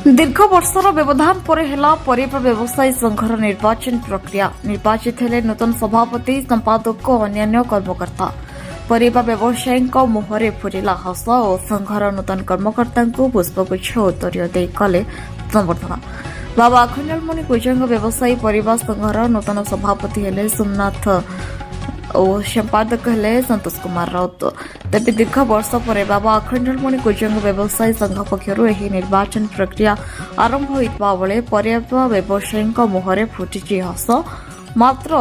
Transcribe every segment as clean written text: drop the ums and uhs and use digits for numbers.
दीर्घ वर्षर व्यवधान पर हेला परिवा व्यवसायी संघर निर्वाचन प्रक्रिया निर्वाचित हेले नूतन सभापति संपादक और अन्य कर्मकर्ता परिवा व्यवसायी मुहरे फुरिला हस और संघर नूतन कर्मकर्ता पुष्पगुच्छ उत्तर कले संबर्धना बाबा अखंडमणि कुजंग व्यवसायी परिवा संघर नूतन सभापति हेले सोमनाथ और संपादक हेले संतोष कुमार राउत तेज दीर्घ वर्ष पर बाबा अखंडमणि कुजंग व्यवसायी संघ पक्षर निर्वाचन प्रक्रिया आरंभ होता बेले परिवा व्यवसायी मुहरे फुटी हस मात्र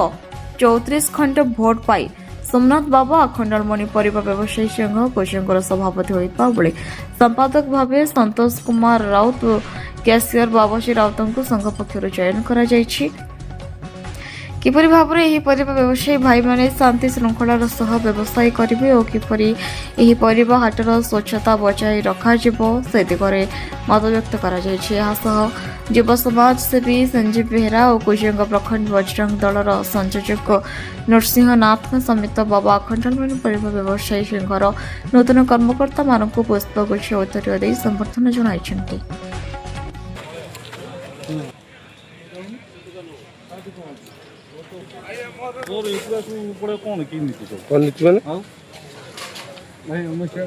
34 खंड भोट पाई सोमनाथ बाबा अखंडमणि परिवा व्यवसायी संघ कुजंगर सभापति होता बेले संपादक भाव संतोष कुमार राउत और कैशियर बाबाजी राउत को संघ पक्षर चयन करा किपरि भाबरे एही परिवा व्यवसायी भाई माने शांति श्रृंखलार सह व्यवसाय करिवे और किपरि एही परिवा हाटर स्वच्छता बचाई रखा जिवो से दिगरे मत व्यक्त करा जायछि। एहा सह युव समाज सेवी संजीव बेहरा और कुजंग प्रखंड बजरंग दलर संयोजक नरसिंह नाथ समेत बाबा अखंडमणि परिवा व्यवसायी संघर नूतन कर्मकर्ता मानक पुष्पगुच्छ उत्तर दे संबर्धना जणाइछन्ति। और इतिहास में पड़े कौन की नीति तो कौन नीति माने हां नहीं हम क्या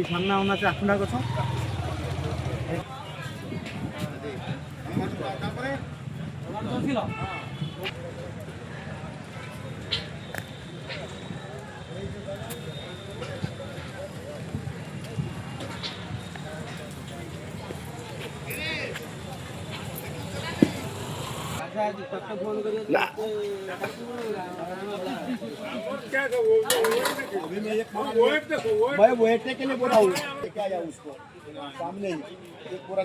सामना होना से आखुना कथ मैं बैठने के लिए बोला हूँ क्या जाऊँ उसको सामने ही एक पूरा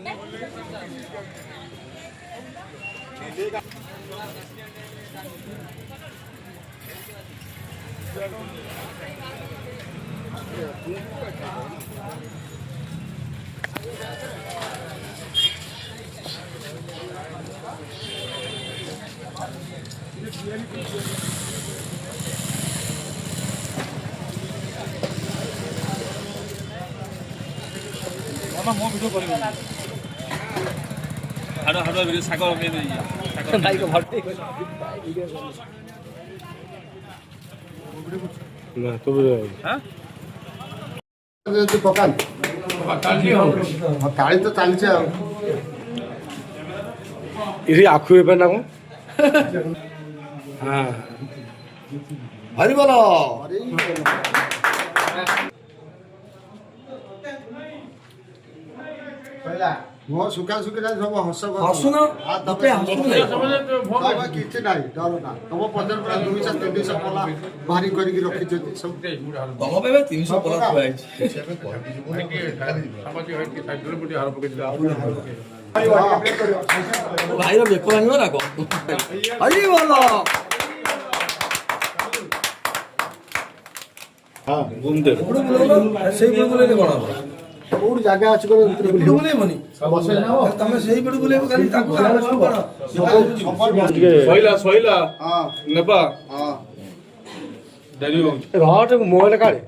मो वीडियो कर हाडो हाडो वीडियो सागर में सागर भाई को भर्ती ना तो हां पकान काली तो चलছে इसी आखु पे ना को हां हरि बोलो पहला वो सुखा सुखा सब हस हसुना तपे हसुना बाबा किछि नाही डर ना तम पदर पर 200 300 पला भारी करी की रखि जति सब तम पे 300 प्लस पाइ भाई रो बेको आनियो ना को हरि बोलो हां घूमते बुडु बुलो सेई बुडु बुले कोन और जगह अछि को बुडु बुले मनी तमे सेई बुडु बुले खाली ताको सोइला हां नेबा हां डेरी हो रट मोबाइल काढे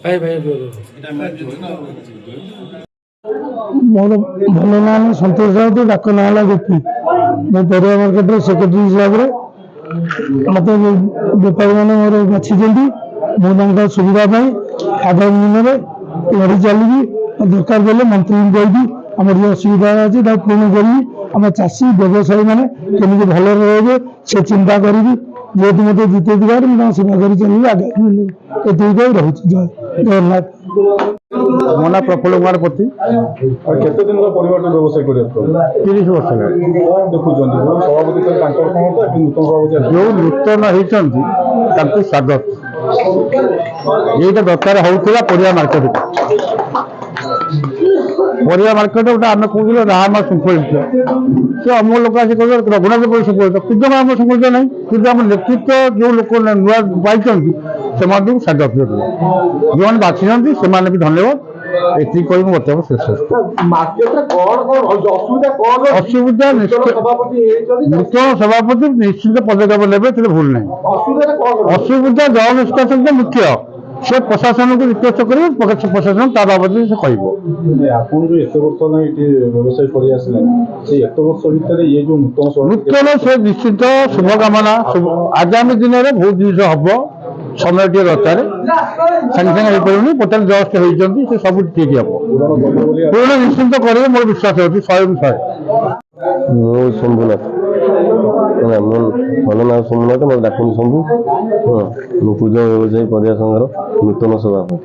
भाई भाई मोर भल ना सतोष राउत डाक ना गोपी मैं परिवा मार्केट सेक्रेटरी हिसाब से मत बेपारी मैंने मोर बाछी मुझे सुविधा आगामी दिन में लड़ी चलि दरकार बेले मंत्री देगी आम जो असुविधा अच्छे पूर्ण करी आम चाषी व्यवसायी मैंने केमी भल रे से चिंता करी ভোট মতো জিতে দিবার ମୁଁ ସେବା କରି ଚାଲିବି ଆଗାମୀ ଏତିକି ରହୁଛି ଜୟ ଜଗନ୍ନାଥ। ମୋ ନାଁ ପ୍ରଫୁଲ୍ଲ କୁମାର ପତି। କେତେ ଦିନର ପରିବାରଟି ବ୍ୟବସାୟ କରି ଆସୁଛନ୍ତି? 30 ବର୍ଷ ହେଲାଣି। କଣ ଦେଖୁଛନ୍ତି ଯୋଉ ସଭାପତି ଥିଲେ ତାଙ୍କର କଣ ତ ଏବେ ନୂତନ ସଭାପତି ଆସିଲେ? ଯୋଉ ନୂତନ ହେଇଛନ୍ତି ତାଙ୍କୁ ସ୍ୱାଗତ। ଏଇଟା ଦରକାର ହଉଥିଲା ପରିବା ମାର୍କେଟ ଗୋଟେ ଆମେ କହୁଥିଲେ ରାମ ଶୃଙ୍ଖଳିତ ସେ ଅମୂଳ ଲୋକ ଆସି କହିଲେ ରଘୁନାଥ ପରି ଶୃଙ୍ଖଳିତ କିନ୍ତୁ ଆମ ଶୃଙ୍ଖଳିତ ନାହିଁ କିନ୍ତୁ ଆମ ନେତୃତ୍ୱ ଯୋଉ ଲୋକ ନୂଆ ପାଇଛନ୍ତି ସେମାନଙ୍କୁ ସ୍ୱାଗତ କରିବେ ଯେଉଁମାନେ ବାଛିଛନ୍ତି ସେମାନେ ବି ଧନ୍ୟବାଦ। ଏତିକି କହି ମୁଁ ବର୍ତ୍ତମାନ ଶେଷ। ଅସୁବିଧା ନୂତନ ସଭାପତି ନିଶ୍ଚିତ ପଦକ୍ଷେପ ନେବେ ଏଥିରେ ଭୁଲ ନାହିଁ। ଅସୁବିଧା ଜଳ ନିଷ୍କାସନ ମୁଖ୍ୟ ସେ ପ୍ରଶାସନକୁ ରିକ୍ୱେଷ୍ଟ କରିବେ ପ୍ରଶାସନ ତା ବାବଦରେ ସେ କହିବ। ଆପଣ ଯୋଉ ଏତେ ବର୍ଷ ହେଲା ଏଠି ବ୍ୟବସାୟ କରି ଆସିଲେ ସେଇ ଏତେ ବର୍ଷ ଭିତରେ ଇଏ ଯୋଉ ନୂତନ ସେ ନିଶ୍ଚିତ ଶୁଭକାମନା ଆଗାମୀ ଦିନରେ ବହୁତ ଜିନିଷ ହବ। ସମୟ ଟିକେ ଦରକାର ସାଙ୍ଗେ ସାଙ୍ଗେ ହେଇପାରିବନି ବର୍ତ୍ତମାନ ଜଷ୍ଟ ହେଇଛନ୍ତି ସେ ସବୁ ଠିକ୍ ହବ ପୁରୁଣା ନିଶ୍ଚିନ୍ତ କରିବେ ମୋର ବିଶ୍ୱାସ ଅଛି 100 ମୁଁ ଶମ୍ଭୁନାଥ ଭଲ ନାଁ ଶମ୍ଭୁନାଥ ମୋର ଡାକୁନି ଶମ୍ଭୁ। ମୁଁ ପୂଜା ବ୍ୟବସାୟୀ ପରିବା ସଂଘର ନୂତନ ସଭାପତି।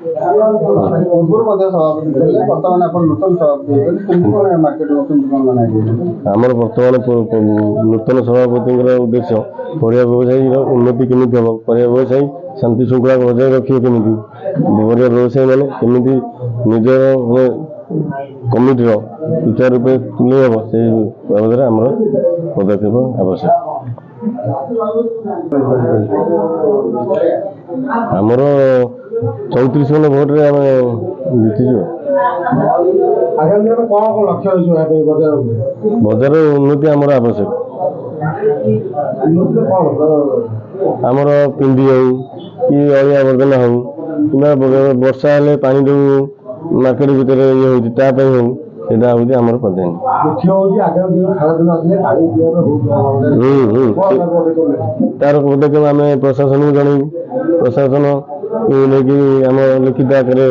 ଆମର ବର୍ତ୍ତମାନ ନୂତନ ସଭାପତିଙ୍କର ଉଦ୍ଦେଶ୍ୟ ପରିବା ବ୍ୟବସାୟୀର ଉନ୍ନତି କେମିତି ହେବ ପରିବା ବ୍ୟବସାୟୀ ଶାନ୍ତି ଶୃଙ୍ଖଳା ବଜାୟ ରଖିବେ କେମିତି ପରିବା ବ୍ୟବସାୟୀ ମାନେ କେମିତି ନିଜର କମିଟିର ସୁଚାରୁ ରୂପେ ତୁଲେଇ ହେବ ସେଇ ବାବଦରେ ଆମର ପଦକ୍ଷେପ ଆବଶ୍ୟକ। ଆମର 34 ଖଣ୍ଡ ଭୋଟରେ ଆମେ ଜିତିଛୁ। ବଜାର ଉନ୍ନତି ଆମର ଆବଶ୍ୟକ। ଆମର ପିଣ୍ଡି ହଉ କି ଅଳିଆ ଆବର୍ଜନା ହଉ କିମ୍ବା ବର୍ଷା ହେଲେ ପାଣି ଯୋଉ ମାର୍କେଟ ଭିତରେ ଇଏ ହେଉଛି ତା ପାଇଁ ହଉ ସେଇଟା ହେଉଛି ଆମର ପ୍ରାଧାନ୍ୟ। ତାର ପଦକ୍ଷେପ ଆମେ ପ୍ରଶାସନକୁ ଜଣେଇବୁ ପ୍ରଶାସନ ନେଇକି ଆମ ଲିଖିତ ଆକାରରେ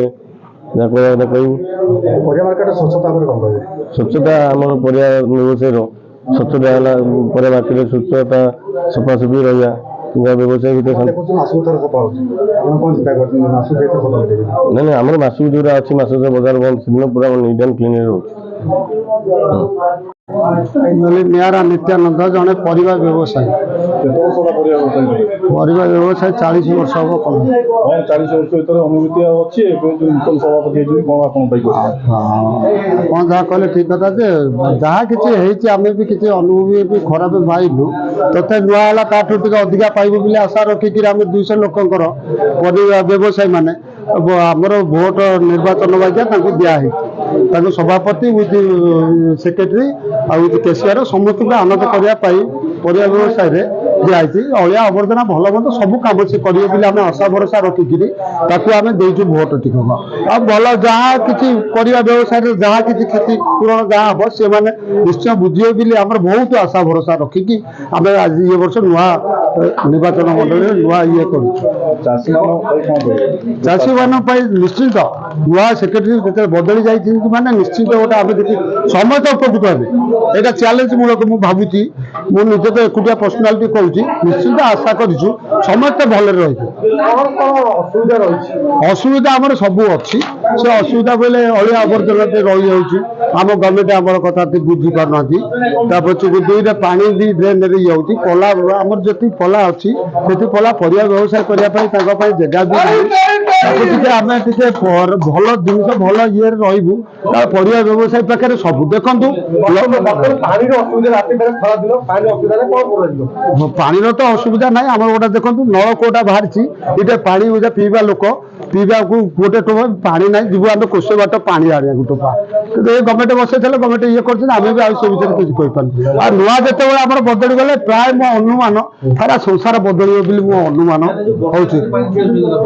ଯାହା କହିବା କଥା କହିବୁ। ସ୍ୱଚ୍ଛତା ଆମର ପରିବା ବ୍ୟବସାୟୀର ସ୍ୱଚ୍ଛତା ହେଲା ପରିବା ମାର୍କେଟରେ ସ୍ୱଚ୍ଛତା ସଫାସଫି ରହିବା ବ୍ୟବସାୟ ଭିତରେ ନାଇଁ ଆମର ମାସକୁ ଯୋଉଟା ଅଛି ମାସ ବଜାର ବନ୍ଦ ସେଦିନ ପୁରା ନିଟ୍ ଆଣ୍ଡ କ୍ଲିନ୍ ରହୁଛି। ନିଆରା ନିତ୍ୟାନନ୍ଦ ଜଣେ ପରିବା ବ୍ୟବସାୟୀ। ପରିବା ବ୍ୟବସାୟୀ 40 ବର୍ଷ ହବ କଣ 40 ବର୍ଷ ଭିତରେ ଅନୁଭୂତି ଅଛି ଏବେ ଯୋଉ ନୂତନ ସଭାପତି ହେଇଛନ୍ତି କଣ ଆପଣ ପାଇଁ ଆପଣ ଯାହା କହିଲେ ଠିକ କଥା ଯେ ଯାହା କିଛି ହେଇଛି ଆମେ ବି କିଛି ଅନୁଭୂତି ବି ଖରାପ ପାଇଲୁ ତଥାପି ନୂଆ ହେଲା ତାଠୁ ଟିକେ ଅଧିକା ପାଇବୁ ବୋଲି ଆଶା ରଖିକିରି ଆମେ 200 ଲୋକଙ୍କର ପରିବା ବ୍ୟବସାୟୀ ମାନେ ଆମର ଭୋଟ ନିର୍ବାଚନ ବାକ୍ୟା ତାଙ୍କୁ ଦିଆହେଇଛି ତାଙ୍କୁ ସଭାପତି ୱିଥ୍ ସେକ୍ରେଟାରୀ ଆଉ କେସିଆର ସମସ୍ତଙ୍କୁ ଆନନ୍ଦ କରିବା ପାଇଁ ପରିବା ବ୍ୟବସାୟରେ ଦିଆହେଇଛି। ଅଳିଆ ଆବର୍ଜନା ଭଲ ମନ୍ଦ ସବୁ କାମ ସେ କରିବେ ବୋଲି ଆମେ ଆଶା ଭରସା ରଖିକିରି ତାକୁ ଆମେ ଦେଇଛୁ ଭୋଟ ଟିକେ ଆଉ ଭଲ ଯାହା କିଛି ପରିବା ବ୍ୟବସାୟରେ ଯାହା କିଛି କ୍ଷତି ପୂରଣ ଯାହା ହବ ସେମାନେ ନିଶ୍ଚୟ ବୁଝିବେ ବୋଲି ଆମର ବହୁତ ଆଶା ଭରସା ରଖିକି ଆମେ ଆଜି ଏ ବର୍ଷ ନୂଆ ନିର୍ବାଚନ ମଣ୍ଡଳୀରେ ନୂଆ ଇଏ କରୁଛୁ। ଚାଷୀମାନଙ୍କ ପାଇଁ ନିଶ୍ଚିତ ନୂଆ ସେକ୍ରେଟାରୀ ଯେତେବେଳେ ବଦଳି ଯାଇଛି ମାନେ ନିଶ୍ଚିତ ଗୋଟେ ଆମେ ଦେଖି ସମସ୍ତେ ଉପକୃତ ହେବେ ଏଇଟା ଚ୍ୟାଲେଞ୍ଜ ମୂଳକ ମୁଁ ଭାବୁଛି ମୁଁ ନିଜେ ତ ଏକୁଟିଆ ପର୍ସନାଲିଟି କହୁଛି ନିଶ୍ଚିତ ଆଶା କରିଛୁ ସମସ୍ତେ ଭଲରେ ରହିବେ। ଅସୁବିଧା ରହିଛି ଅସୁବିଧା ଆମର ସବୁ ଅଛି ସେ ଅସୁବିଧା ବୋଇଲେ ଅଳିଆ ଆବର୍ଜନାଟେ ରହିଯାଉଛି ଆମ ଗଭର୍ଣ୍ଣମେଣ୍ଟ ଆମର କଥା ବୁଝିପାରୁନାହାନ୍ତି ତାପରେ ଦୁଇରେ ପାଣି ବି ଡ୍ରେନରେ ଯାଉଛି ପଲା ଆମର ଯେତିକି ପଲା ଅଛି ସେଠି ପଲା ପରିବା ବ୍ୟବସାୟ କରିବା ପାଇଁ ତାଙ୍କ ପାଇଁ ଜାଗା ବି ନାହିଁ ତାକୁ ଟିକେ ଆମେ ଟିକେ ଭଲ ଜିନିଷ ଭଲ ଇଏରେ ରହିବୁ ତା ପରିବା ବ୍ୟବସାୟୀ ପାଖରେ ସବୁ ଦେଖନ୍ତୁ ପାଣିର ତ ଅସୁବିଧା ନାହିଁ ଆମର ଗୋଟେ ଦେଖନ୍ତୁ ନଳକୂଅଟା ବାହାରିଛି ଏଇଟା ପାଣି ପିଇବା ଲୋକ ପିଇବାକୁ ଗୋଟେ ଟୋପା ପାଣି ନାହିଁ ଯିବୁ ଆମେ କୋଷ ବାଟ ପାଣି ଆଣିବାକୁ ଟୋପା କିନ୍ତୁ ଏ ଗଭର୍ଣ୍ଣମେଣ୍ଟ ବସେଇଥିଲେ ଗଭର୍ଣ୍ଣମେଣ୍ଟ ଇଏ କରୁଛନ୍ତି ଆମେ ବି ଆଉ ସେ ବିଷୟରେ କିଛି କହିପାରୁନୁ। ଆଉ ନୂଆ ଯେତେବେଳେ ଆମର ବଦଳି ଗଲେ ପ୍ରାୟ ମୋ ଅନୁମାନ ସାରା ସଂସାର ବଦଳିବ ବୋଲି ମୋ ଅନୁମାନ ହଉଛି।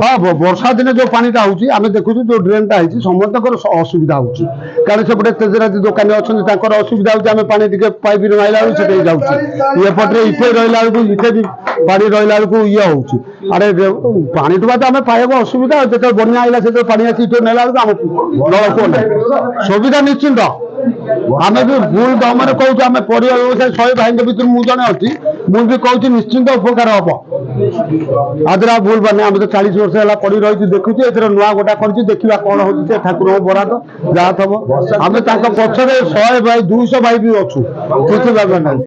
ହଁ ବର୍ଷା ଦିନେ ଯୋଉ ପାଣିଟା ହଉଛି ଆମେ ଦେଖୁଛୁ ଯୋଉ ଡ୍ରେନଟା ହେଇଛି ସମସ୍ତଙ୍କର ଅସୁବିଧା ହଉଛି କାରଣ ସେପଟେ ତେଜରାତି ଦୋକାନୀ ଅଛନ୍ତି ତାଙ୍କର ଅସୁବିଧା ହଉଛି ଆମେ ପାଣି ଟିକେ ପାଇପ୍ ମାଇଲା ବେଳକୁ ସେଠି ଯାଉଛି ଏପଟରେ ଇଠେଇ ରହିଲା ବେଳକୁ ଇଠେ ବି ପାଣି ରହିଲା ବେଳକୁ ଇଏ ହଉଛି ଆରେ ପାଣି ଟୁପା ତ ଆମେ ପାଇବାକୁ ଅସୁବିଧା ଯେତେବେଳେ ବନ୍ୟା ଆଇଲା ସେତେବେଳେ ପାଣି ଆସି ଇଠେ ନେଲା ବେଳକୁ ଆମ ନଳକୂଅ ନାହିଁ ସୁବିଧା ନିଶ୍ଚିନ୍ତ ଆମେ ବି ଭୁଲ ଦମରେ କହୁଛୁ ଆମେ ପରିବା ବ୍ୟବସାୟୀ 100 ଭାଇଙ୍କ ଭିତରୁ ମୁଁ ଜଣେ ଅଛି ମୁଁ ବି କହୁଛି ନିଶ୍ଚିନ୍ତ ଉପକାର ହବ ଆଦରା ଭୁଲ ମାନେ ଆମେ ତ 40 ବର୍ଷ ହେଲା ପଡି ରହିଛୁ ଦେଖୁଛୁ ଏଥର ନୂଆ ଗୋଟା କରିଛୁ ଦେଖିବା କଣ ହଉଛି ସେ ଠାକୁରଙ୍କ ବରାଦ ଯାହା ଥବ ଆମେ ତାଙ୍କ ପଛରେ 100 ଭାଇ 200 ଭାଇ ବି ଅଛୁ କିଛି ଭାବେ ନାହିଁ।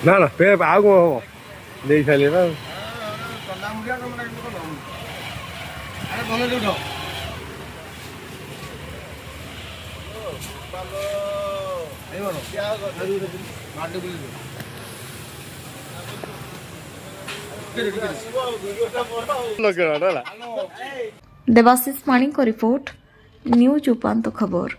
ନା ନା ପେ ଆଉ କଣ ହବ ଦେଇ ସାରିଲେ ନା ଦେବାଶିଷ ପାଣିଙ୍କ ରିପୋର୍ଟ ନ୍ୟୁଜ ଉପାନ୍ତ ଖବର।